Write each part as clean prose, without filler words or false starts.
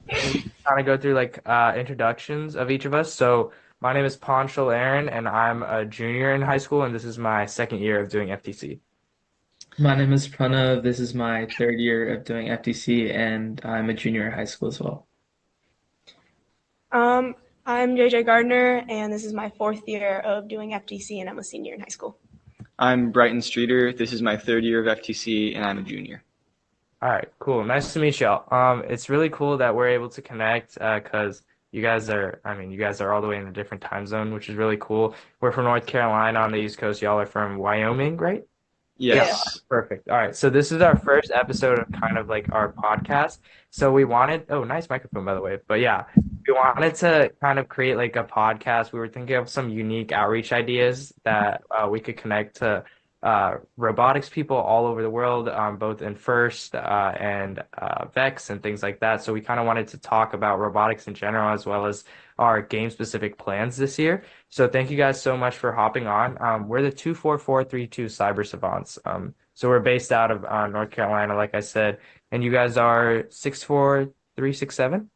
and we kind of go through like introductions of each of us. So my name is Ponchal Aaron, and I'm a junior in high school, and this is my second year of doing FTC. My name is Pranav. This is my third year of doing FTC, and I'm a junior in high school as well. Um, I'm JJ Gardner, and this is my fourth year of doing FTC, and I'm a senior in high school. I'm Brighton Streeter. This is my third year of FTC, and I'm a junior. All right, cool. Nice to meet y'all. It's really cool that we're able to connect because you guys are all the way in a different time zone, which is really cool. We're from North Carolina on the East Coast. Y'all are from Wyoming, right? Yeah, Yeah. Yes. perfect. All right, so this is our first episode of kind of like our podcast. So we wanted, oh, nice microphone, by the way. But yeah, we wanted to kind of create like a podcast. We were thinking of some unique outreach ideas that we could connect to robotics people all over the world, both in FIRST and VEX and things like that. So we kind of wanted to talk about robotics in general as well as our game-specific plans this year. So thank you guys so much for hopping on. We're the 24432 Cyber Savants. So we're based out of North Carolina, like I said, and you guys are 64367.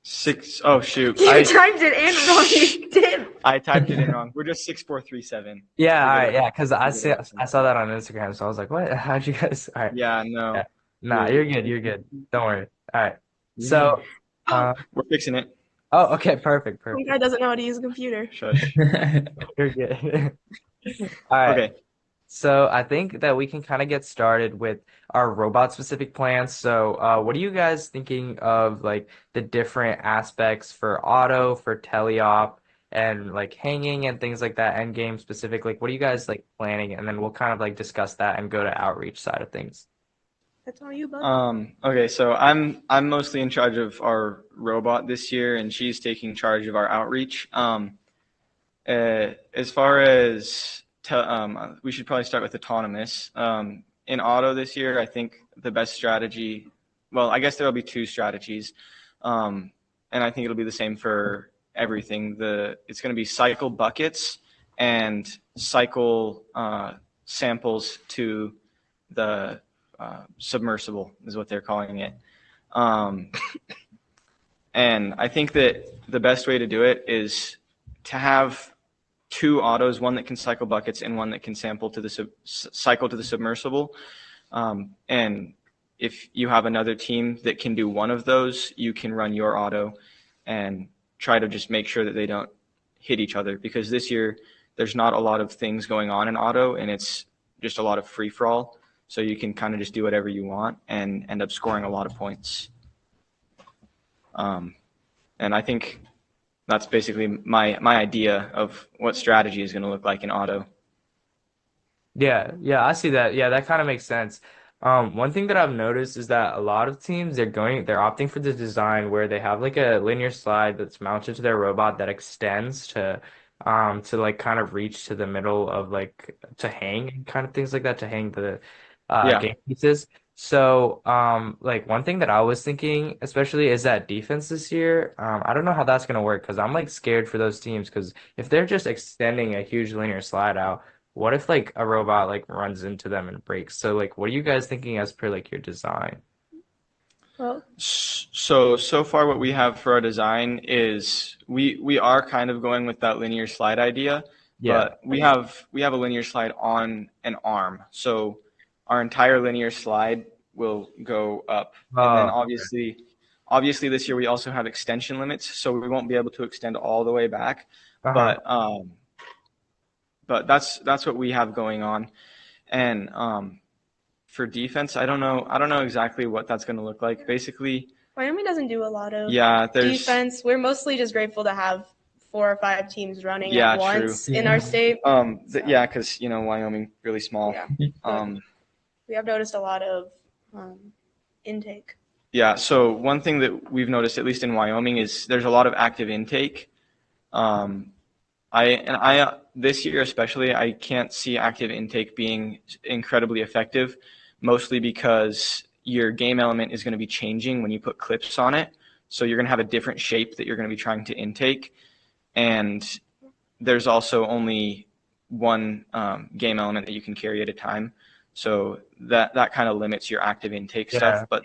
Six. Oh shoot! You typed it in wrong. You did. I typed it in wrong. We're just 6437. Yeah, all We're right, good. yeah, because We're good. I saw that on Instagram, so I was like, what? How'd you guys? All right, Yeah. yeah, No. nah, You're. you're good, you're good. Don't worry. All right, Yeah. so, uh, We're fixing it. oh, okay, perfect, Some perfect. guy doesn't know how to use a computer. Shush. You're good. All right. Okay. So I think that we can kind of get started with our robot specific plans. So what are you guys thinking of like the different aspects for auto, for teleop, and like hanging and things like that, end game specific? Like what are you guys like planning? And then we'll kind of like discuss that and go to outreach side of things. That's all you, bud. Okay. So I'm mostly in charge of our robot this year, and she's taking charge of our outreach. As far as we should probably start with autonomous. In auto this year, I think the best strategy, well, I guess there'll be two strategies, and I think it'll be the same for everything. It's going to be cycle buckets and cycle samples to the submersible is what they're calling it. Um, and I think that the best way to do it is to have two autos, one that can cycle buckets and one that can sample to the cycle to the submersible. And if you have another team that can do one of those, you can run your auto and try to just make sure that they don't hit each other, because this year there's not a lot of things going on in auto and it's just a lot of free for all. So you can kind of just do whatever you want and end up scoring a lot of points. And I think that's basically my idea of what strategy is going to look like in auto. Yeah, yeah, I see that. Yeah, that kind of makes sense. One thing that I've noticed is that a lot of teams they're opting for the design where they have like a linear slide that's mounted to their robot that extends to like kind of reach to the middle of like to hang and kind of things like that to hang the Yeah. game pieces. So like one thing that I was thinking especially is that defense this year. I don't know how that's gonna work because I'm like scared for those teams because if they're just extending a huge linear slide out. What if like a robot like runs into them and breaks? So like what are you guys thinking as per like your design? Well, So far what we have for our design is we are kind of going with that linear slide idea, Yeah. but we have a linear slide on an arm. So our entire linear slide will go up. And then Okay. obviously this year we also have extension limits, so we won't be able to extend all the way back. Uh-huh. But that's what we have going on. And for defense, I don't know exactly what that's going to look like. Basically, Wyoming doesn't do a lot of yeah, there's defense. We're mostly just grateful to have 4 or 5 teams running yeah, at true. once in our state. Yeah, because Wyoming really small. Yeah, Um, we have noticed a lot of intake. yeah. So one thing that we've noticed, at least in Wyoming, is there's a lot of active intake. Um, I this year especially, I can't see active intake being incredibly effective, mostly because your game element is going to be changing when you put clips on it. So you're going to have a different shape that you're going to be trying to intake, and there's also only one game element that you can carry at a time. So that kind of limits your active intake stuff. Yeah. But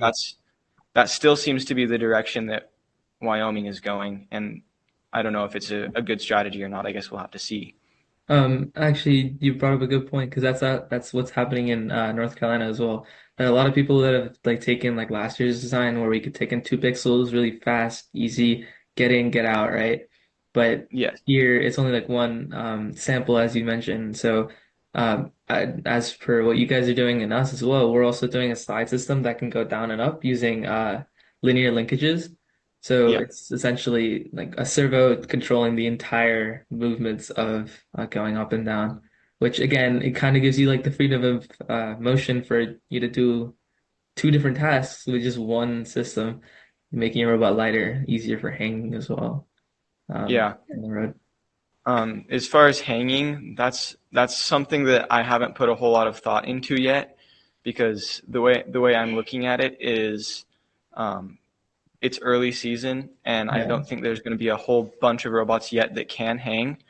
that still seems to be the direction that Wyoming is going. And I don't know if it's a good strategy or not. I guess we'll have to see. Actually, you brought up a good point because that's what's happening in North Carolina as well. There are a lot of people that have like taken like last year's design where we could take in 2 pixels really fast, easy, get in, get out, right? But Yes. here it's only like one sample as you mentioned. So as per what you guys are doing and us as well, we're also doing a slide system that can go down and up using linear linkages. So Yeah. it's essentially like a servo controlling the entire movements of going up and down, which again, it kind of gives you like the freedom of motion for you to do 2 different tasks with just one system, making your robot lighter, easier for hanging as well Yeah. on the road. As far as hanging, that's something that I haven't put a whole lot of thought into yet, because the way I'm looking at it is, it's early season, and I Yeah. don't think there's going to be a whole bunch of robots yet that can hang.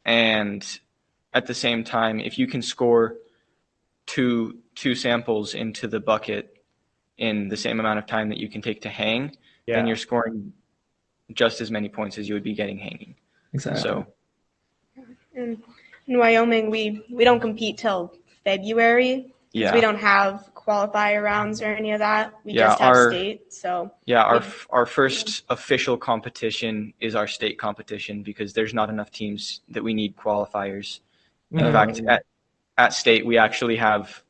And at the same time, if you can score two samples into the bucket in the same amount of time that you can take to hang, then you're scoring just as many points as you would be getting hanging. Exactly. So In Wyoming, we don't compete till February because yeah, we don't have qualifier rounds or any of that. We Yeah, just have our- state. So yeah. Our first official competition is our state competition because there's not enough teams that we need qualifiers. In fact, at state we actually have,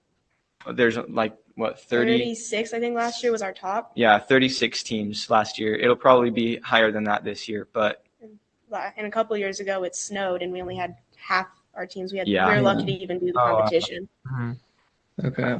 there's like what 30. 36, I think last year was our top. Yeah, 36 teams last year. It'll probably be higher than that this year, but And a couple years ago, it snowed and we only had half our teams. We Yeah. were lucky to even do the competition. Okay.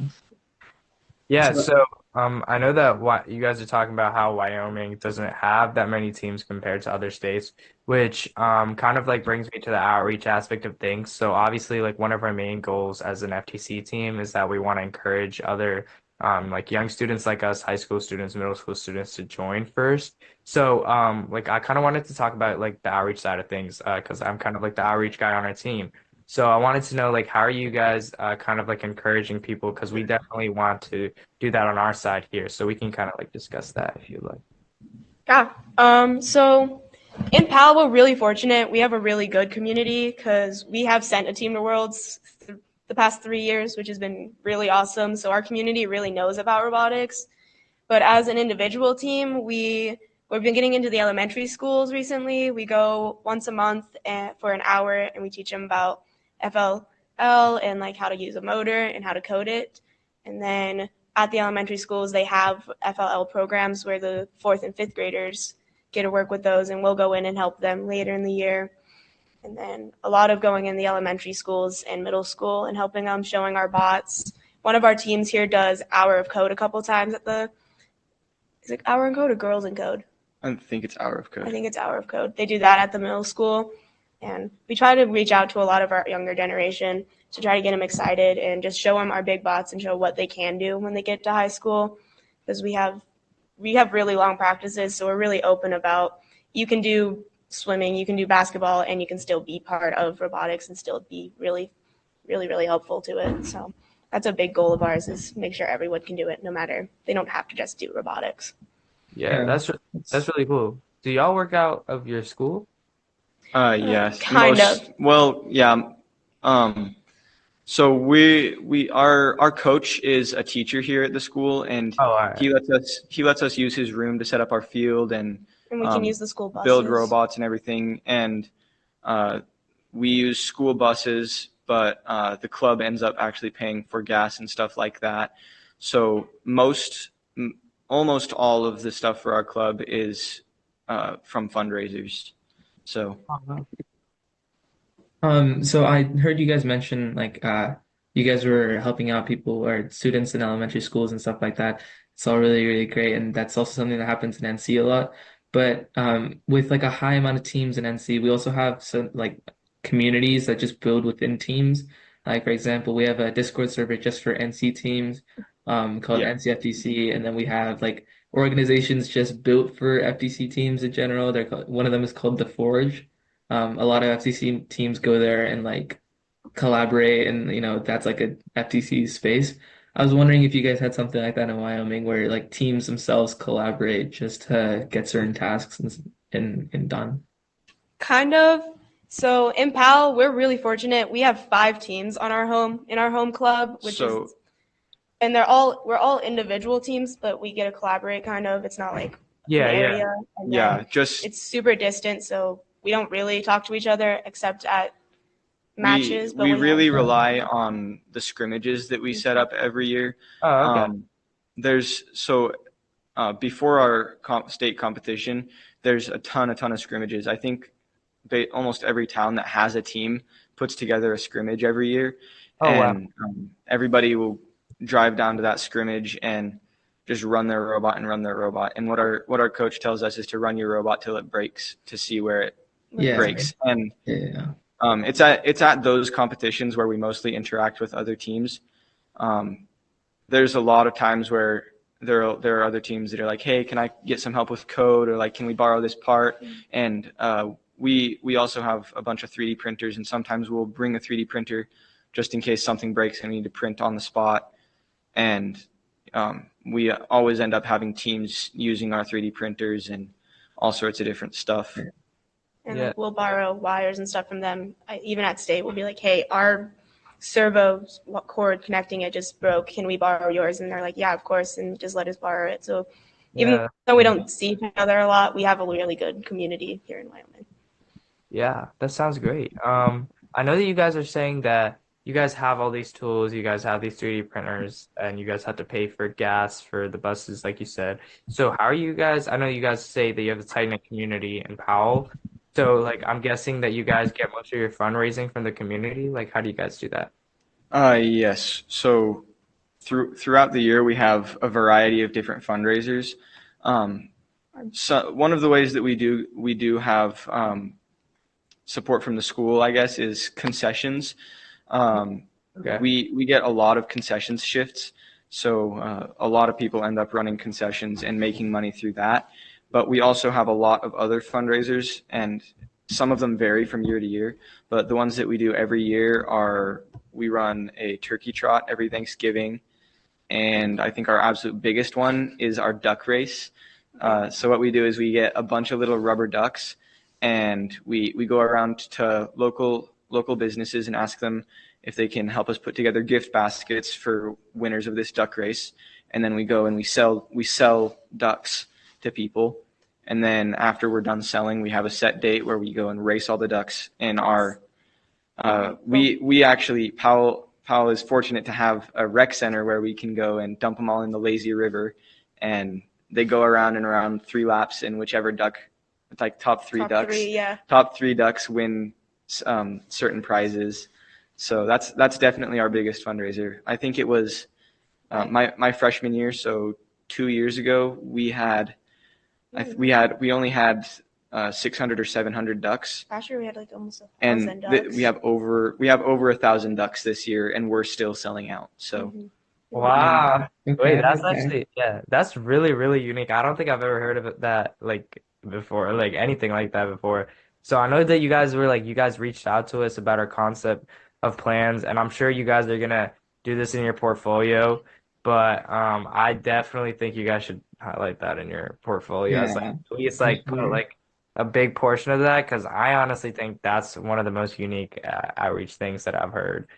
Yeah, So- so I know that what you guys are talking about how Wyoming doesn't have that many teams compared to other states, which kind of like brings me to the outreach aspect of things. So obviously, like one of our main goals as an FTC team is that we want to encourage other like young students like us, high school students, middle school students to join first. So like I kind of wanted to talk about like the outreach side of things because I'm kind of like the outreach guy on our team. So I wanted to know, like, how are you guys kind of like encouraging people? Because we definitely want to do that on our side here. So we can kind of like discuss that if you'd like. Yeah. So in Powell, we're really fortunate. We have a really good community because we have sent a team to Worlds the past 3 years, which has been really awesome. So our community really knows about robotics. But as an individual team, we've been getting into the elementary schools recently. We go once a month for an hour and we teach them about FLL and like how to use a motor and how to code it. And then at the elementary schools, they have FLL programs where the 4th and 5th graders get to work with those, and we'll go in and help them later in the year. And then a lot of going in the elementary schools and middle school and helping them, showing our bots. One of our teams here does Hour of Code a couple times at is it Hour in Code or Girls in Code? I think it's Hour of Code. I think it's Hour of Code. They do that at the middle school. And we try to reach out to a lot of our younger generation to try to get them excited and just show them our big bots and show what they can do when they get to high school. Because we have really long practices, so we're really open about you can do swimming, you can do basketball, and you can still be part of robotics and still be really, really, really helpful to it. So that's a big goal of ours is make sure everyone can do it no matter. They don't have to just do robotics. Yeah, that's really cool. Do y'all work out of your school? Yes. Kind of. Well, yeah. So our coach is a teacher here at the school, and Oh, all right. he lets us use his room to set up our field and And we can use the school buses. build robots and everything. And we use school buses, but the club ends up actually paying for gas and stuff like that. So almost all of the stuff for our club is from fundraisers. So So I heard you guys mention like you guys were helping out people or students in elementary schools and stuff like that. It's all really, really great, and that's also something that happens in NC a lot. But with like a high amount of teams in NC, we also have some like communities that just build within teams. Like for example, we have a Discord server just for NC teams called NCFDC, and then we have like organizations just built for FTC teams in general. One of them is called The Forge. A lot of FTC teams go there and like collaborate, and that's like a FTC space. I was wondering if you guys had something like that in Wyoming where like teams themselves collaborate just to get certain tasks and done. Kind of. So in Powell, we're really fortunate. We have 5 teams on our home club, which is, So and we're all individual teams, but we get to collaborate kind of. It's not like an Yeah, yeah. area, and yeah, then just it's super distant, so we don't really talk to each other except at matches. But we when really rely on the scrimmages that we set up every year. Oh, okay. There's so before our state competition, there's a ton of scrimmages. I think almost every town that has a team puts together a scrimmage every year, Oh, wow. and everybody will drive down to that scrimmage and just run their robot. And what our coach tells us is to run your robot till it breaks, to see where it Yeah. breaks. And Yeah. it's at those competitions where we mostly interact with other teams. There's a lot of times where there are other teams that are like, hey, can I get some help with code, or like, can we borrow this part? And we also have a bunch of 3D printers, and sometimes we'll bring a 3D printer just in case something breaks and we need to print on the spot. And we always end up having teams using our 3D printers and all sorts of different stuff. And Yeah. like, we'll borrow wires and stuff from them. Even at state, we'll be like, hey, our servo cord connecting it just broke. Can we borrow yours? And they're like, yeah, of course, and just let us borrow it. So even Yeah. though we don't see each other a lot, we have a really good community here in Wyoming. Yeah, that sounds great. I know that you guys are saying that you guys have all these tools, you guys have these 3D printers, and you guys have to pay for gas for the buses, like you said. So how are you guys? I know you guys say that you have a tight-knit community in Powell. So like I'm guessing that you guys get most of your fundraising from the community. Like how do you guys do that? Yes. So throughout the year, we have a variety of different fundraisers. So one of the ways that we do have support from the school, I guess, is concessions. Okay. We get a lot of concessions shifts, so a lot of people end up running concessions and making money through that. But we also have a lot of other fundraisers, and some of them vary from year to year. But the ones that we do every year are, we run a turkey trot every Thanksgiving, and I think our absolute biggest one is our duck race. So what we do is we get a bunch of little rubber ducks, and we go around to local businesses and ask them if they can help us put together gift baskets for winners of this duck race. And then we go and we sell ducks to people. And then after we're done selling, we have a set date where we go and race all the ducks. And we actually, Powell is fortunate to have a rec center where we can go and dump them all in the lazy river, and they go around and around 3 laps, and whichever duck, it's like top three ducks win certain prizes. So that's definitely our biggest fundraiser. I think it was my freshman year, so 2 years ago, we only had 600 or 700 ducks. Last year we had like almost 1,000 And ducks. we have over 1,000 ducks this year, and we're still selling out. So Wow. Okay, Wait, that's okay. actually, yeah, that's really, really unique. I don't think I've ever heard of that like before, like anything like that before. So I know that you guys were like, you guys reached out to us about our concept of plans, and I'm sure you guys are gonna do this in your portfolio, but I definitely think you guys should highlight that in your portfolio. It's like, Yeah, at least like put sure. like a big portion of that, because I honestly think that's one of the most unique outreach things that I've heard.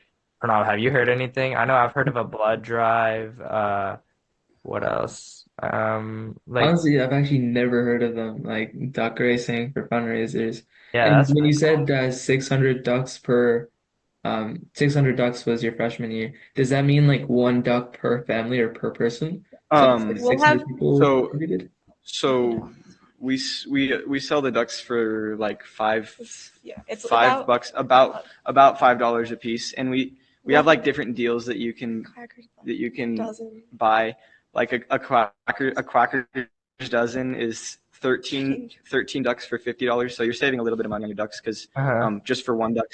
Pranav, have you heard anything? I know I've heard of a blood drive. What else? Like, Honestly, I've actually never heard of them, like duck racing for fundraisers. yeah, And that's when you pretty said cool. 600 ducks was your freshman year, does that mean like 1 duck per family or per person? So it's like Um, We'll have 600 people so contributed? so we sell the ducks for like it's five bucks, about $5 a piece, and we have like different deals that you can dozen. buy. Like a quacker's dozen is 13 ducks for $50. So you're saving a little bit of money on your ducks, because Uh-huh. just for one duck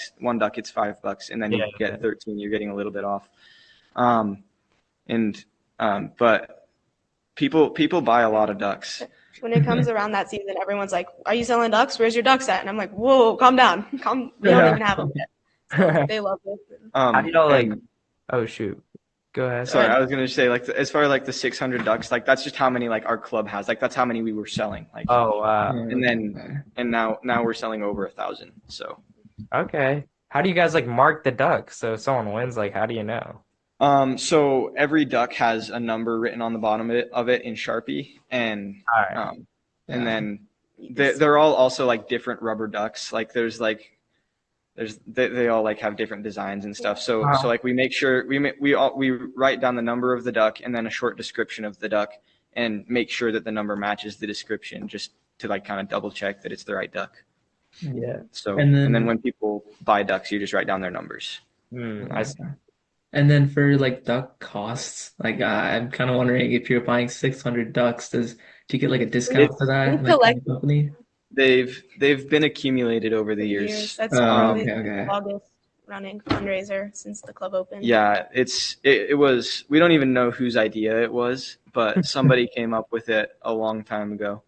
it's $5, and then you Yeah, get yeah. 13. You're getting a little bit off. And but people buy a lot of ducks. When it comes around that season, everyone's like, "Are you selling ducks? Where's your ducks at?" And I'm like, "Whoa, calm down. We don't even have them yet." So they love it. How do y'all like? And Oh shoot. Go ahead. Sorry, I was gonna say like as far as like the 600 ducks, like that's just how many like our club has. Like that's how many we were selling. Like, Oh, wow. and then and now we're selling over 1,000. So, Okay. How do you guys like mark the duck? So if someone wins, like how do you know? so every duck has a number written on the bottom of it in Sharpie, All right. and Yeah. then they're all also like different rubber ducks. Like they all like have different designs and stuff. So like we make sure we write down the number of the duck and then a short description of the duck and make sure that the number matches the description just to like kind of double check that it's the right duck. Yeah. So And and then then when people buy ducks, you just write down their numbers. I see. and then for like duck costs, like I'm kind of wondering if you're buying 600 ducks, do you get like a discount for We that, like from collect the company? They've been accumulated over the for years. years. That's Oh, probably okay, okay. August running fundraiser since the club opened. Yeah, it was we don't even know whose idea it was, but somebody came up with it a long time ago,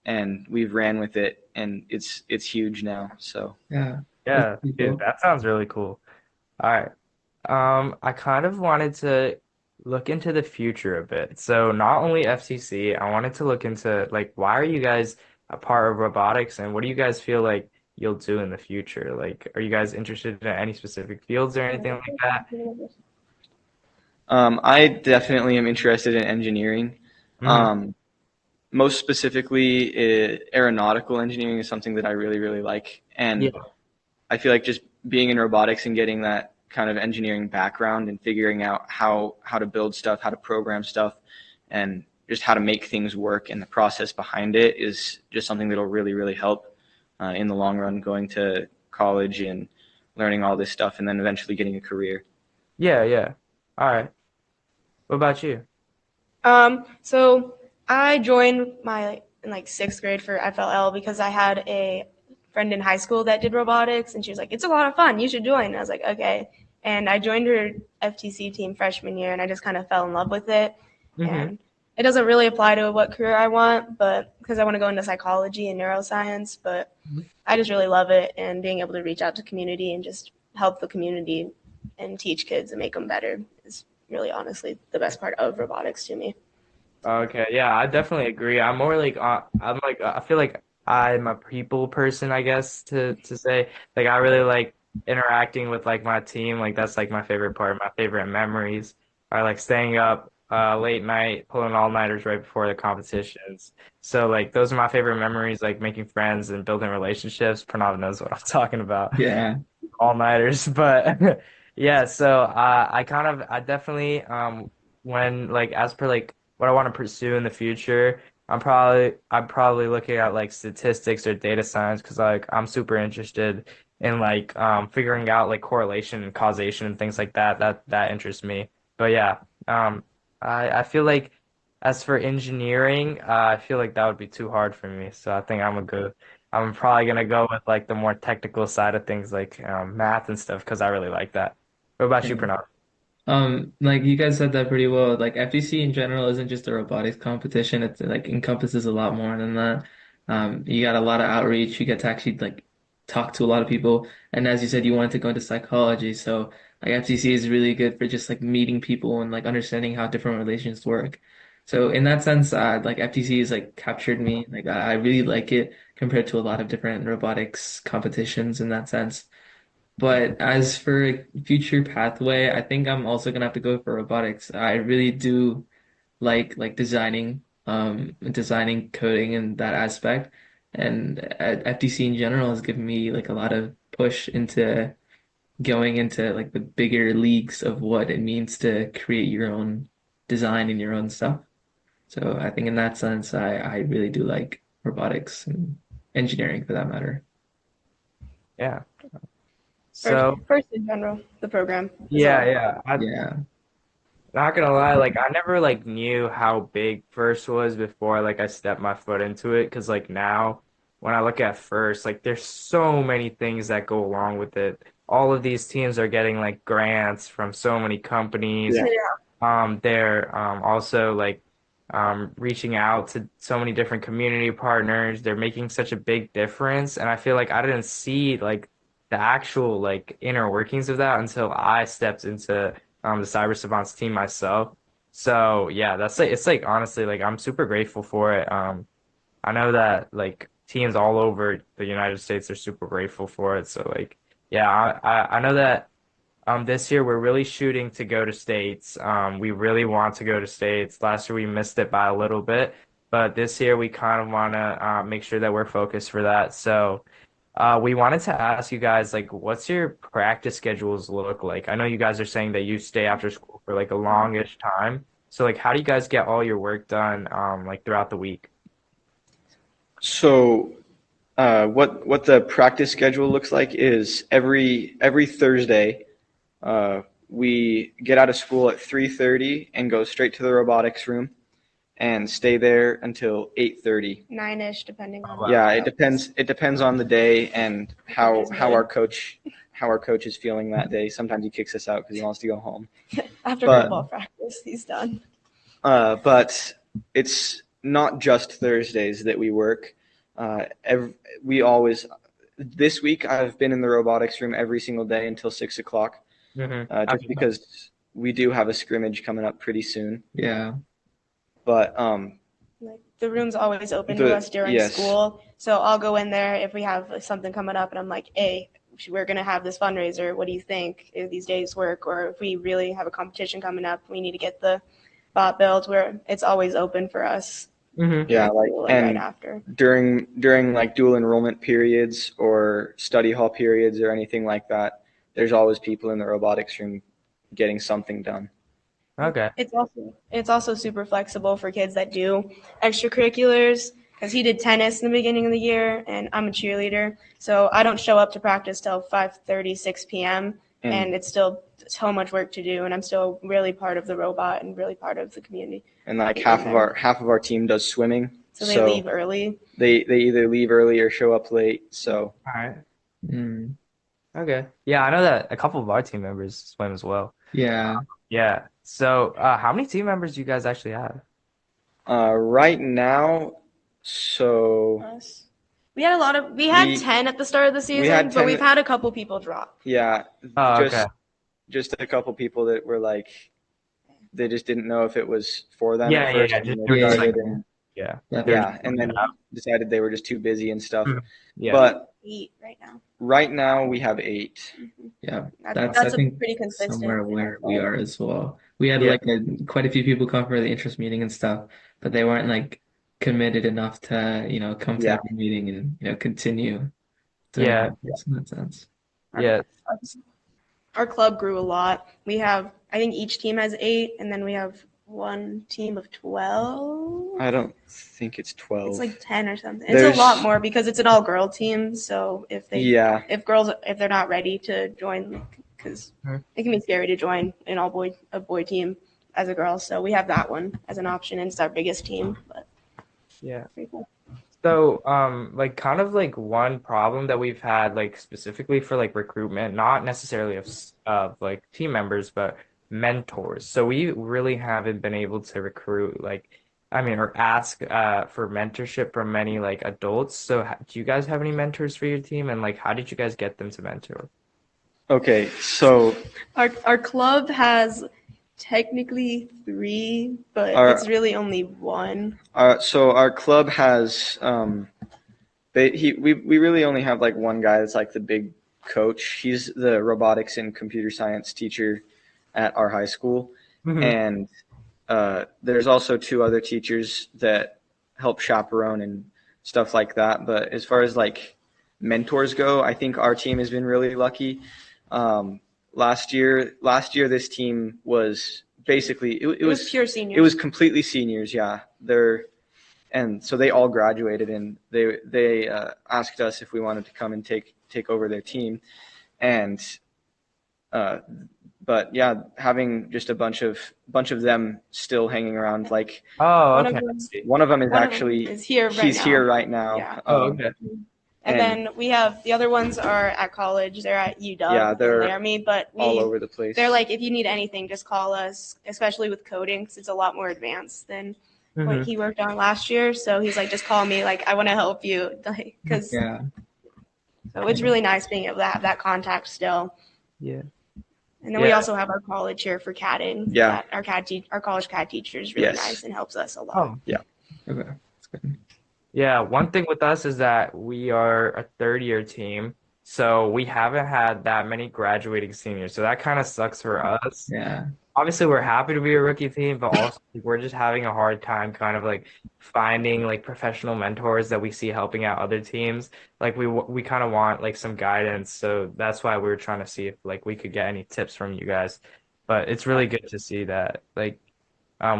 and we've ran with it, and it's huge now. So Yeah, that's Yeah, pretty dude, cool. that sounds really cool. All right. I kind of wanted to look into the future a bit. So not only FCC, I wanted to look into like why are you guys a part of robotics and what do you guys feel like you'll do in the future? Like, are you guys interested in any specific fields or anything like that? I definitely am interested in engineering. Hmm. Most specifically, aeronautical engineering is something that I really like, and Yeah. I feel like just being in robotics and getting that kind of engineering background and figuring out how to build stuff, how to program stuff, and just how to make things work and the process behind it is just something that'll really help in the long run, going to college and learning all this stuff and then eventually getting a career. Yeah, yeah. All right. What about you? So I joined my in like sixth grade for FLL because I had a friend in high school that did robotics, and she was like, "It's a lot of fun. You should join." And I was like, "Okay." And I joined her FTC team freshman year, and I just kind of fell in love with it. Hmm. And it doesn't really apply to what career I want, but because I want to go into psychology and neuroscience, but I just really love it and being able to reach out to community and just help the community and teach kids and make them better is really honestly the best part of robotics to me. Okay, yeah, I definitely agree. I'm more like I'm like I feel like I'm a people person, I guess to say. Like I really like interacting with like my team. Like that's like my favorite part. My favorite memories are like staying up late night, pulling all-nighters right before the competitions. So like those are my favorite memories, like making friends and building relationships. Pranav knows what I'm talking about. Yeah. All-nighters, but yeah, so I definitely when like as per like what I want to pursue in the future, I'm probably looking at like statistics or data science because like I'm super interested in like figuring out like correlation and causation and things like that. That interests me. But yeah, I feel like as for engineering, I feel like that would be too hard for me. So I think I'm probably gonna go with like the more technical side of things like math and stuff because I really like that. What about you, Pranav? Like you guys said that pretty well. Like FTC in general isn't just a robotics competition. It's like encompasses a lot more than that. You got a lot of outreach. You get to actually like talk to a lot of people. And as you said, you wanted to go into psychology. So like FTC is really good for just like meeting people and like understanding how different relations work. So in that sense, like FTC has like captured me. Like I really like it compared to a lot of different robotics competitions in that sense. But as for a future pathway, I think I'm also gonna have to go for robotics. I really do like designing coding and that aspect. And FTC in general has given me like a lot of push into going into like the bigger leagues of what it means to create your own design and your own stuff. So I think in that sense, I really do like robotics and engineering for that matter. Yeah. First, So first in general, the program is yeah, all. yeah. I Yeah. not gonna lie, like I never like knew how big First was before like I stepped my foot into it. Cause like now when I look at First, like there's so many things that go along with it. All of these teams are getting like grants from so many companies. Yeah. They're also like reaching out to so many different community partners. They're making such a big difference, and I feel like I didn't see like the actual like inner workings of that until I stepped into the Cyber Savants team myself. So yeah, that's like it's like honestly like I'm super grateful for it. I know that like teams all over the United States are super grateful for it. So like yeah, I know that this year we're really shooting to go to states. We really want to go to states. Last year we missed it by a little bit, but this year we kind of want to make sure that we're focused for that. So we wanted to ask you guys like what's your practice schedules look like? I know you guys are saying that you stay after school for like a longish time. So like how do you guys get all your work done like throughout the week? So, what the practice schedule looks like is every Thursday, we get out of school at 3:30 and go straight to the robotics room and stay there until 8:30. 9-ish, depending on. Wow. Yeah, it depends. It depends on the day and how our coach is feeling that day. Sometimes he kicks us out because he wants to go home. After But- football practice, he's done. But it's not just Thursdays that we work. We always. This week I've been in the robotics room every single day until 6 o'clock, just because we do have a scrimmage coming up pretty soon. Yeah. But Like the room's always open to us during yes. school, so I'll go in there if we have something coming up, and I'm like, "Hey, we're gonna have this fundraiser. What do you think? If these days work, or if we really have a competition coming up, we need to get the bot built." Where it's always open for us. yeah, like Like, and right after. during like dual enrollment periods or study hall periods or anything like that, there's always people in the robotics room getting something done. Okay. It's also super flexible for kids that do extracurriculars, because he did tennis in the beginning of the year and I'm a cheerleader, so I don't show up to practice till 5:30, 6 p.m. and it's still so much work to do, and I'm still really part of the robot and really part of the community. And like half of our team does swimming, So they leave early. They either leave early or show up late. So All right. Mm. Okay. Yeah, I know that a couple of our team members swim as well. Yeah. Yeah. So, how many team members do you guys actually have? right now, so Us. We had We- 10 at the start of the season, had but 10 we've had a couple people drop. yeah, Oh, just okay. just a couple people that were like, they just didn't know if it was for them Yeah, at yeah, first. yeah, And just- they they were just started like- and- Yeah. yeah, and then decided they were just too busy and stuff. Mhm. Yeah. But 8 right now. right now we have 8. Yeah. That's I a think pretty consistent. somewhere where we are as well. We had Yeah. like quite a few people come for the interest meeting and stuff, but they weren't like committed enough to, come to Yeah. every meeting and continue doing Yeah. this in that sense. Yeah. Our club grew a lot. I think each team has 8, and then we have one team of 12. I don't think it's 12. It's like 10 or something. There's- It's a lot more because it's an all-girl team. So if they're not ready to join, because Mhm. it can be scary to join a boy team as a girl. So we have that one as an option, and it's our biggest team. But Yeah. pretty cool. So, like kind of like one problem that we've had, like specifically for like recruitment, not necessarily of like team members, but mentors. So we really haven't been able to recruit or ask for mentorship from many like adults. So do you guys have any mentors for your team, and like how did you guys get them to mentor? Okay, so Our club has technically 3, but it's really only 1. our club has we really only have like one guy that's like the big coach. He's the robotics and computer science teacher at our high school. Mhm. And there's also 2 other teachers that help chaperone and stuff like that. But as far as like mentors go, I think our team has been really lucky. Last year, this team was basically it was pure seniors. It was completely seniors. Yeah, and so they all graduated, and they asked us if we wanted to come and take over their team, and but yeah, having just a bunch of them still hanging around. Like Oh, One of okay. them- one of them is One of them actually is here right he's now. here right now. Yeah. Oh, okay. And And- then we have the other ones are at college. They're at UW. Yeah, they're and Laramie, but all over the place. they're like, if you need anything, just call us, especially with coding, because it's a lot more advanced than what Mhm. he worked on last year. So he's like, just call me. Like, I want to help you. Like, because Yeah. so it's really nice being able to have that contact still. Yeah. And then we Yeah. also have our college here for CADing. Yeah. That our college CAD teacher is really Yes. nice and helps us a lot. Oh, Okay, that's good. yeah. One thing with us is that we are a third-year team, so we haven't had that many graduating seniors. So that kind of sucks for us. Yeah. Obviously we're happy to be a rookie team, but also we're just having a hard time kind of like finding like professional mentors that we see helping out other teams. Like we kind of want like some guidance, so that's why we were trying to see if like we could get any tips from you guys. But it's really good to see that like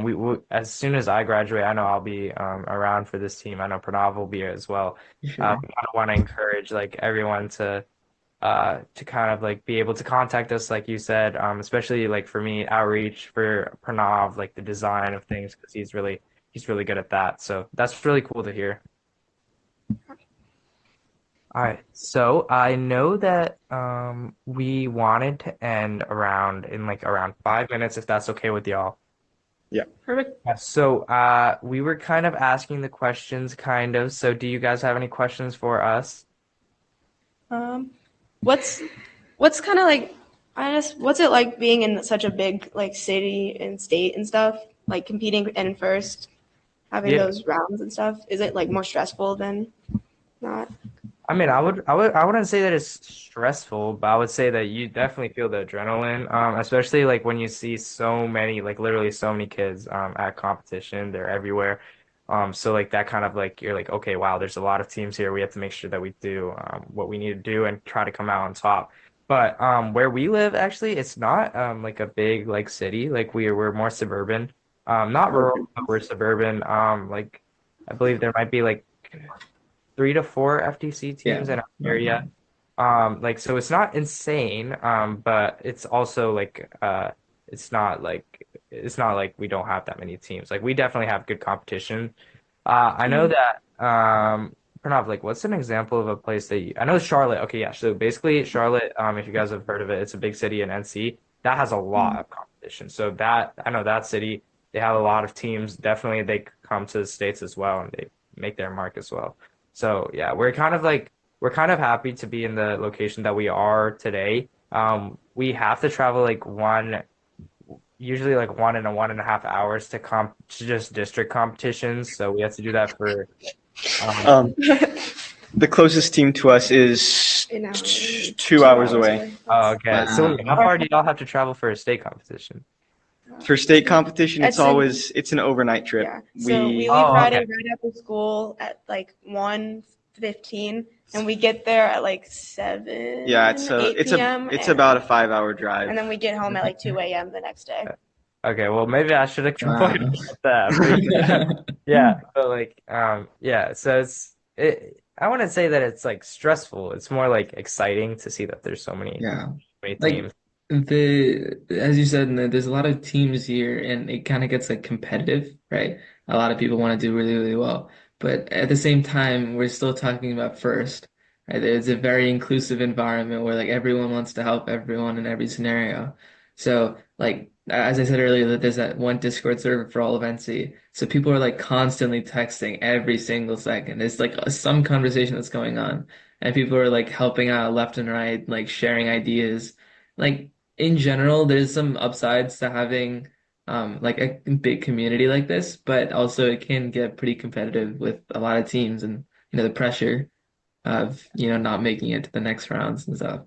we as soon as I graduate, I know I'll be around for this team. I know Pranav will be as well. Sure. We kind of want to encourage like everyone to kind of like be able to contact us, like you said, especially like for me, outreach for Pranav, like the design of things, because he's really good at that. So that's really cool to hear. All right, so I know that we wanted to end around 5 minutes, if that's okay with y'all. Perfect. Yeah, so we were kind of asking the questions, kind of. So do you guys have any questions for us? What's kind of like, I guess, what's it like being in such a big like city and state and stuff, like competing in first, having Yeah. those rounds and stuff? Is it like more stressful than not? I mean, I wouldn't say that it's stressful, but I would say that you definitely feel the adrenaline, especially like when you see so many, like literally so many kids, at competition. They're everywhere. So like that kind of like you're like, okay, wow, there's a lot of teams here. We have to make sure that we do, what we need to do and try to come out on top. But where we live, actually, it's not like a big like city. Like we're more suburban, not rural, but we're suburban. Like I believe there might be like 3 to 4 FTC teams Yeah. in our area. Like so it's not insane, but it's also like it's not like we don't have that many teams. Like we definitely have good competition. I know that Pranav, like what's an example of a place that I know Charlotte. Okay, yeah. So basically Charlotte, if you guys have heard of it, it's a big city in NC that has a lot of competition. So that I know that city, they have a lot of teams. Definitely they come to the States as well and they make their mark as well. So yeah, we're kind of happy to be in the location that we are today. We have to travel usually like 1 and 1.5 hours to just district competitions. So we have to do that for Um, the closest team to us is An hour, 2 hours away. oh, okay. So Wow. wait, how far do y'all have to travel for a state competition? For state competition, it's That's an overnight trip. Yeah. So we leave Oh, Friday okay. right after school at like 1:15, and we get there at like 7, Yeah, 8 p.m. it's and, about a 5-hour drive. and then we get home at like 2 a.m. the next day. Okay, well maybe I should have Wow. complained about that. But yeah, but like yeah, so I wouldn't say that it's like stressful. It's more like exciting to see that there's so many Yeah. many Like teams. as you said, there's a lot of teams here and it kind of gets like competitive, right? A lot of people want to do really, really well. But at the same time, we're still talking about first, right? It's a very inclusive environment where like everyone wants to help everyone in every scenario. So like as I said earlier, that there's that one Discord server for all of NC. So people are like constantly texting every single second. There's like some conversation that's going on. And people are like helping out left and right, like sharing ideas. Like in general, there's some upsides to having like a big community like this, but also it can get pretty competitive with a lot of teams and the pressure of not making it to the next rounds and stuff.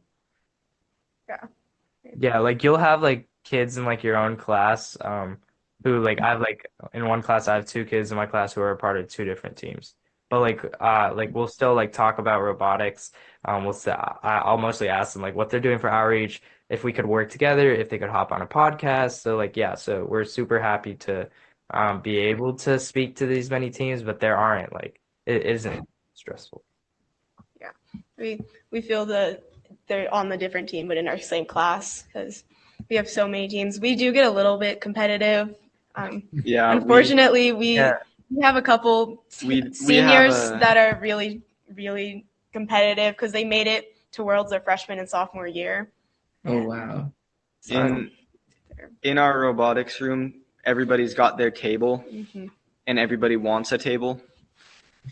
Yeah, like you'll have like kids in like your own class, who like I have like in one class I have 2 kids in my class who are a part of 2 different teams. But like we'll still like talk about robotics. I'll mostly ask them like what they're doing for outreach, if we could work together, if they could hop on a podcast. So like yeah, so we're super happy to be able to speak to these many teams, but there aren't like it isn't stressful. We feel that they're on the different team, but in our same class because we have so many teams. We do get a little bit competitive. Yeah, Unfortunately, we Yeah. have a couple we have seniors a- that are really, really competitive because they made it to Worlds their freshman and sophomore year. Oh wow. in our robotics room, everybody's got their table, Mhm. and everybody wants a table,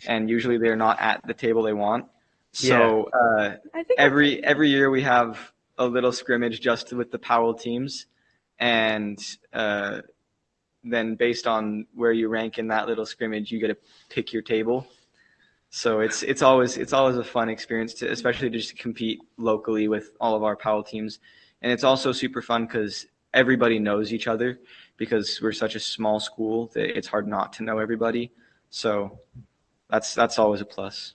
and usually they're not at the table they want. So I think every year we have a little scrimmage just with the Powell teams, and then based on where you rank in that little scrimmage, you get to pick your table. So it's always a fun experience to, especially just to compete locally with all of our Powell teams, and it's also super fun because everybody knows each other because we're such a small school that it's hard not to know everybody. So that's always a plus.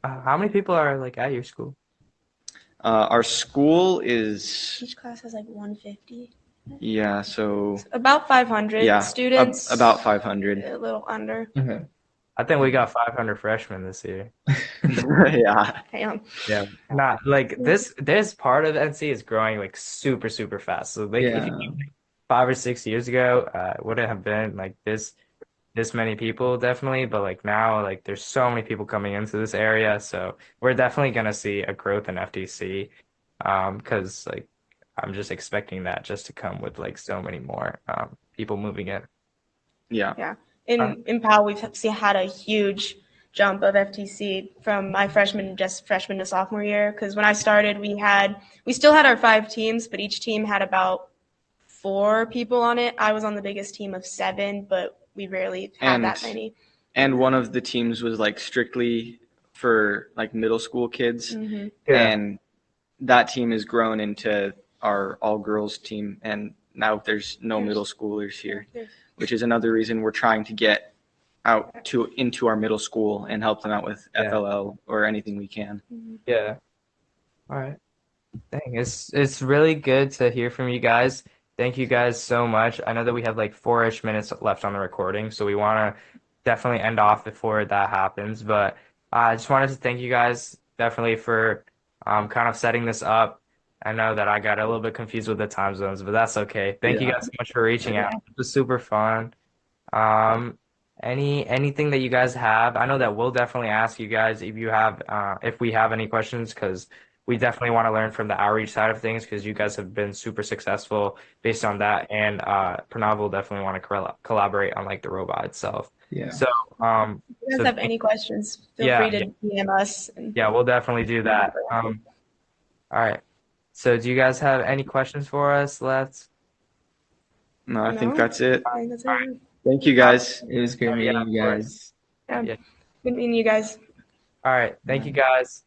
How many people are like at your school? Our school is Each class has like 150. so About 500 students. about 500. A little under. Okay. I think we got 500 freshmen this year. Yeah. Damn. Yeah, not like this part of NC is growing like super, super fast. So like if Yeah. you 5 or 6 years ago, it wouldn't have been like this many people definitely, but like now like there's so many people coming into this area, so we're definitely gonna see a growth in FTC, because like I'm just expecting that just to come with like so many more people moving in. Yeah. In Powell, we've had a huge jump of FTC from my freshman to sophomore year. Because when I started, we still had our 5 teams, but each team had about 4 people on it. I was on the biggest team of 7, but we rarely had that many. And one of the teams was like strictly for like middle school kids, Mm-hmm. Yeah. and that team has grown into our all girls team, and now there's no middle schoolers here, which is another reason we're trying to get out into our middle school and help them out with FLL or anything we can. Yeah. All right. Dang, it's really good to hear from you guys. Thank you guys so much. I know that we have like 4-ish minutes left on the recording, so we want to definitely end off before that happens. But I just wanted to thank you guys definitely for kind of setting this up. I know that I got a little bit confused with the time zones, but that's okay. Thank you guys so much for reaching out. It was super fun. Anything that you guys have? I know that we'll definitely ask you guys if we have any questions, because we definitely want to learn from the outreach side of things, because you guys have been super successful based on that, and Pranav will definitely want to collaborate on like the robot itself. Yeah. So If you guys have any questions, feel free to DM us. Yeah, we'll definitely do that. All right. So do you guys have any questions for us left? No, I think that's it. Fine, that's it. Thank you guys. It was great meeting you guys. Yeah. Yeah. Good meeting you guys. All right. Thank you guys.